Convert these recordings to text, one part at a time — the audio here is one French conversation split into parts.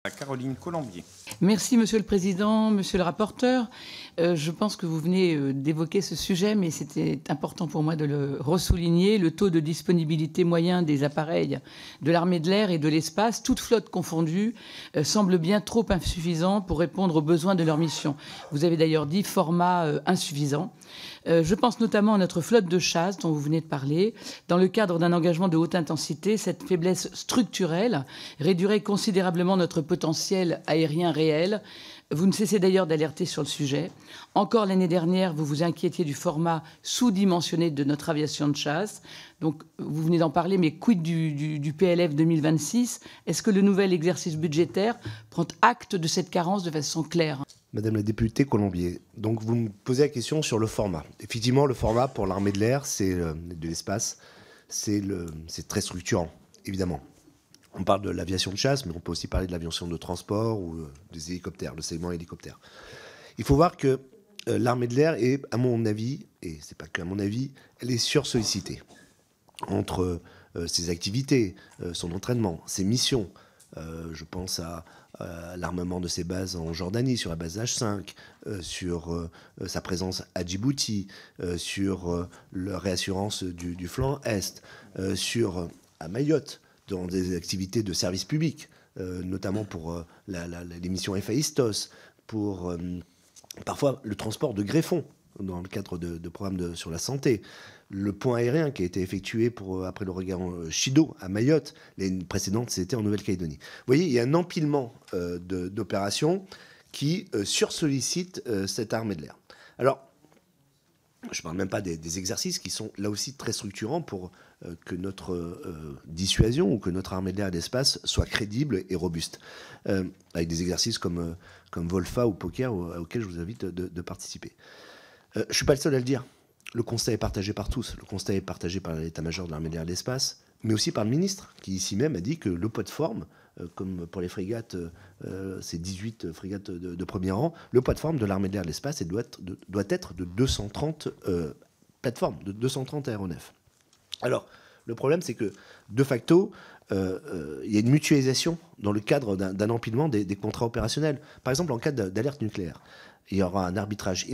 Caroline Colombier. Merci Monsieur le Président, Monsieur le rapporteur. Je pense que vous venez d'évoquer ce sujet, mais c'était important pour moi de le ressouligner. Le taux de disponibilité moyen des appareils de l'armée de l'air et de l'espace, toutes flottes confondues, semble bien trop insuffisant pour répondre aux besoins de leur mission. Vous avez d'ailleurs dit format insuffisant. Je pense notamment à notre flotte de chasse dont vous venez de parler. Dans le cadre d'un engagement de haute intensité, cette faiblesse structurelle réduirait considérablement notre potentiel aérien réel. Vous ne cessez d'ailleurs d'alerter sur le sujet. Encore l'année dernière, vous vous inquiétiez du format sous-dimensionné de notre aviation de chasse. Donc, vous venez d'en parler, mais quid du PLF 2026 ? Est-ce que le nouvel exercice budgétaire prend acte de cette carence de façon claire ? Madame la députée Colombier, donc vous me posez la question sur le format. Effectivement, le format pour l'armée de l'air, de l'espace, c'est très structurant, évidemment. On parle de l'aviation de chasse, mais on peut aussi parler de l'aviation de transport ou des hélicoptères, le segment hélicoptère. Il faut voir que l'armée de l'air est, à mon avis, et c'est pas qu'à mon avis, elle est sursollicitée entre ses activités, son entraînement, ses missions. Je pense à l'armement de ses bases en Jordanie, sur la base H5, sur sa présence à Djibouti, sur la réassurance du flanc Est, à Mayotte, dans des activités de service public, notamment pour les missions FAISTOS, pour parfois le transport de greffons dans le cadre de programmes sur la santé, le pont aérien qui a été effectué après l'ouragan Chido à Mayotte, l'année précédente c'était en Nouvelle-Calédonie. Vous voyez, il y a un empilement d'opérations qui sursollicitent cette armée de l'air. Alors, je ne parle même pas des exercices qui sont là aussi très structurants pour que notre dissuasion ou que notre armée de l'air et d'espace soit crédible et robuste. Avec des exercices comme Volfa ou Poker auxquels je vous invite de participer. Je ne suis pas le seul à le dire. Le constat est partagé par tous. Le constat est partagé par l'état-major de l'armée de l'air et de l'espace, mais aussi par le ministre, qui ici même a dit que le poids de forme, comme pour les frégates, ces 18 frégates de premier rang, le poids de forme de l'armée de l'air et de l'espace doit être de 230 plateformes, de 230 aéronefs. Alors, le problème, c'est que, de facto, il y a une mutualisation dans le cadre d'un empilement des contrats opérationnels. Par exemple, en cas d'alerte nucléaire, il y aura un arbitrage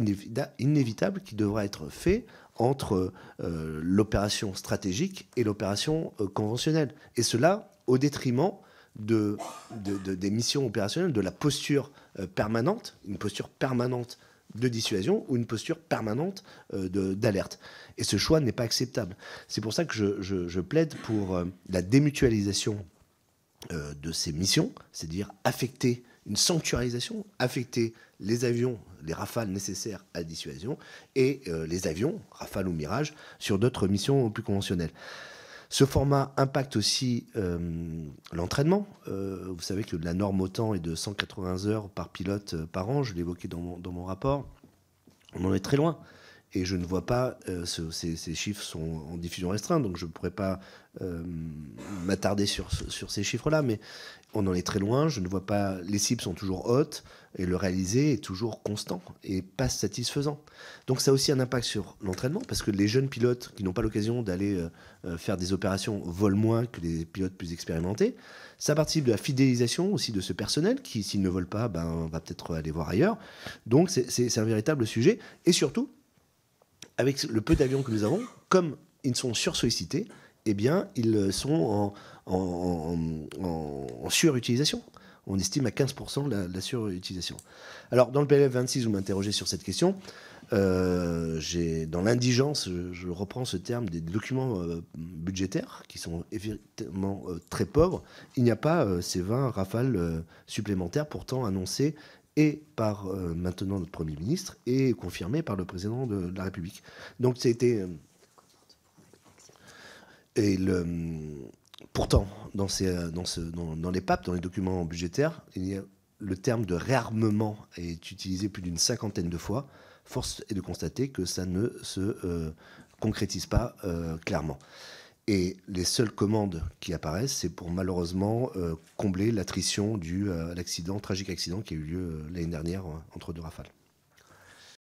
inévitable qui devra être fait entre l'opération stratégique et l'opération conventionnelle. Et cela au détriment des missions opérationnelles, de la posture permanente, une posture permanente de dissuasion ou une posture permanente d'alerte. Et ce choix n'est pas acceptable. C'est pour ça que je plaide pour la démutualisation de ces missions, c'est-à-dire affecter une sanctuarisation, affecter les avions, les Rafales nécessaires à la dissuasion et les avions, Rafale ou Mirage, sur d'autres missions plus conventionnelles. Ce format impacte aussi l'entraînement. Vous savez que la norme OTAN est de 180 heures par pilote par an, je l'évoquais dans mon rapport. On en est très loin. Et je ne vois pas, ces chiffres sont en diffusion restreinte, donc je ne pourrais pas m'attarder sur ces chiffres-là, mais on en est très loin, je ne vois pas, les cibles sont toujours hautes, et le réalisé est toujours constant et pas satisfaisant. Donc ça a aussi un impact sur l'entraînement, parce que les jeunes pilotes qui n'ont pas l'occasion d'aller faire des opérations volent moins que les pilotes plus expérimentés. Ça participe de la fidélisation aussi de ce personnel, qui, s'il ne vole pas, va peut-être aller voir ailleurs. Donc c'est un véritable sujet, et surtout, avec le peu d'avions que nous avons, comme ils sont sursollicités, eh bien, ils sont en surutilisation. On estime à 15% la surutilisation. Alors, dans le PLF 26, vous m'interrogez sur cette question. Dans l'indigence, je reprends ce terme, des documents budgétaires qui sont effectivement très pauvres. Il n'y a pas ces 20 rafales supplémentaires pourtant annoncées et par maintenant notre Premier ministre, et confirmé par le président de la République. Donc c'était... Pourtant, dans les PAP, dans les documents budgétaires, le terme de réarmement est utilisé plus d'une cinquantaine de fois. Force est de constater que ça ne se concrétise pas clairement. Et les seules commandes qui apparaissent, c'est pour malheureusement combler l'attrition due à l'accident, tragique accident qui a eu lieu l'année dernière entre deux rafales.